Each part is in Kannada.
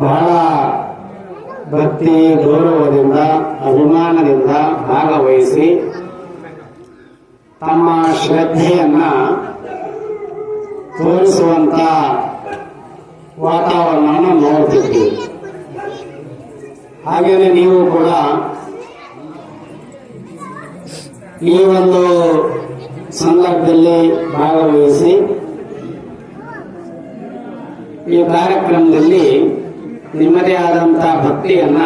ಬಹಳ ಭಕ್ತಿ ಗೌರವದಿಂದ ಅಭಿಮಾನದಿಂದ ಭಾಗವಹಿಸಿ ತಮ್ಮ ಶ್ರದ್ಧೆಯನ್ನ ತೋರಿಸುವಂತ ವಾತಾವರಣವನ್ನು ನೋಡ್ತಿದ್ದೀವಿ. ಹಾಗೆಯೇ ನೀವು ಕೂಡ ಈ ಒಂದು ಸಂದರ್ಭದಲ್ಲಿ ಭಾಗವಹಿಸಿ ಈ ಕಾರ್ಯಕ್ರಮದಲ್ಲಿ ನಿಮ್ಮದೇ ಆದಂತಹ ಭಕ್ತಿಯನ್ನ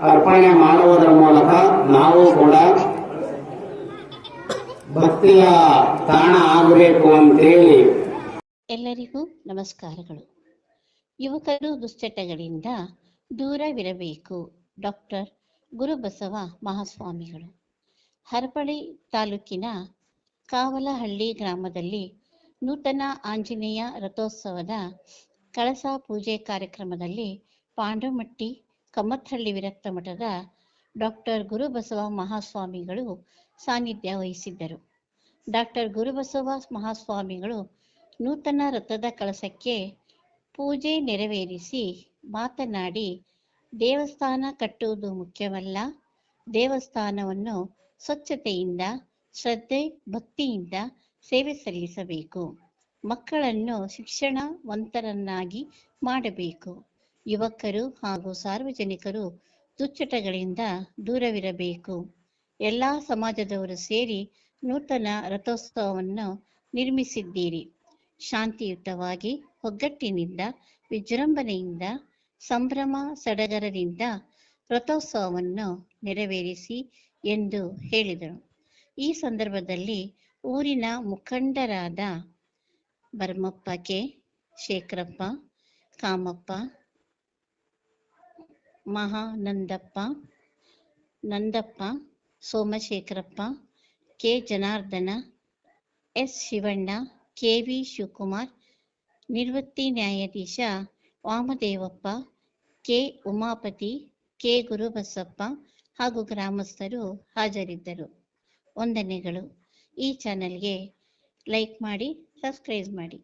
ಅರ್ಪಣೆ ಮಾಡುವುದರ ಮೂಲಕ ನಾವು ಕೂಡ ಭಕ್ತಿಯ ತಾಣ ಆಗಬೇಕು ಅಂತೇಳಿ. ಎಲ್ಲರಿಗೂ ನಮಸ್ಕಾರಗಳು. ಯುವಕರು ದುಶ್ಚಟಗಳಿಂದ ದೂರವಿರಬೇಕು. ಡಾಕ್ಟರ್ ಗುರುಬಸವ ಮಹಾಸ್ವಾಮಿಗಳು. ಹರಪಳಿ ತಾಲೂಕಿನ ಕಾವಲಹಳ್ಳಿ ಗ್ರಾಮದಲ್ಲಿ ನೂತನ ಆಂಜನೇಯ ರಥೋತ್ಸವದ ಕಳಸ ಪೂಜೆ ಕಾರ್ಯಕ್ರಮದಲ್ಲಿ ಪಾಂಡವಮಟ್ಟಿ ಕಮ್ಮತ್ತಹಳ್ಳಿ ವಿರಕ್ತ ಮಠದ ಡಾಕ್ಟರ್ ಗುರುಬಸವ ಮಹಾಸ್ವಾಮಿಗಳು ಸಾನ್ನಿಧ್ಯ ವಹಿಸಿದ್ದರು. ಡಾಕ್ಟರ್ ಗುರುಬಸವ ಮಹಾಸ್ವಾಮಿಗಳು ನೂತನ ರಥದ ಕಳಸಕ್ಕೆ ಪೂಜೆ ನೆರವೇರಿಸಿ ಮಾತನಾಡಿ, ದೇವಸ್ಥಾನ ಕಟ್ಟುವುದು ಮುಖ್ಯವಲ್ಲ, ದೇವಸ್ಥಾನವನ್ನು ಸ್ವಚ್ಛತೆಯಿಂದ ಶ್ರದ್ಧೆ ಭಕ್ತಿಯಿಂದ ಸೇವೆ ಸಲ್ಲಿಸಬೇಕು. ಮಕ್ಕಳನ್ನು ಶಿಕ್ಷಣವಂತರನ್ನಾಗಿ ಮಾಡಬೇಕು. ಯುವಕರು ಹಾಗೂ ಸಾರ್ವಜನಿಕರು ದುಶ್ಚಟಗಳಿಂದ ದೂರವಿರಬೇಕು. ಎಲ್ಲ ಸಮಾಜದವರು ಸೇರಿ ನೂತನ ರಥೋತ್ಸವವನ್ನು ನಿರ್ಮಿಸಿದ್ದೀರಿ. ಶಾಂತಿಯುತವಾಗಿ ಒಗ್ಗಟ್ಟಿನಿಂದ ವಿಜೃಂಭಣೆಯಿಂದ ಸಂಭ್ರಮ ಸಡಗರದಿಂದ ರಥೋತ್ಸವವನ್ನು ನೆರವೇರಿಸಿ ಎಂದು ಹೇಳಿದರು. ಈ ಸಂದರ್ಭದಲ್ಲಿ ಊರಿನ ಮುಖಂಡರಾದ ಭರಮಪ್ಪ ಕೆ, ಶೇಖರಪ್ಪ, ಕಾಮಪ್ಪ, ಮಹಾನಂದಪ್ಪ, ನಂದಪ್ಪ, ಸೋಮಶೇಖರಪ್ಪ, ಕೆ ಜನಾರ್ದನ, ಎಸ್ ಶಿವಣ್ಣ, ಕೆ ವಿ ಶಿವಕುಮಾರ್, ನಿವೃತ್ತಿ ನ್ಯಾಯಾಧೀಶ ವಾಮದೇವಪ್ಪ, ಕೆ ಉಮಾಪತಿ, ಕೆ ಗುರುಬಸಪ್ಪ ಹಾಗೂ ಗ್ರಾಮಸ್ಥರು ಹಾಜರಿದ್ದರು. ವಂದನೆಗಳು. ಈ ಚಾನೆಲ್ಗೆ ಲೈಕ್ ಮಾಡಿ, ಸಬ್ಸ್ಕ್ರೈಬ್ ಮಾಡಿ.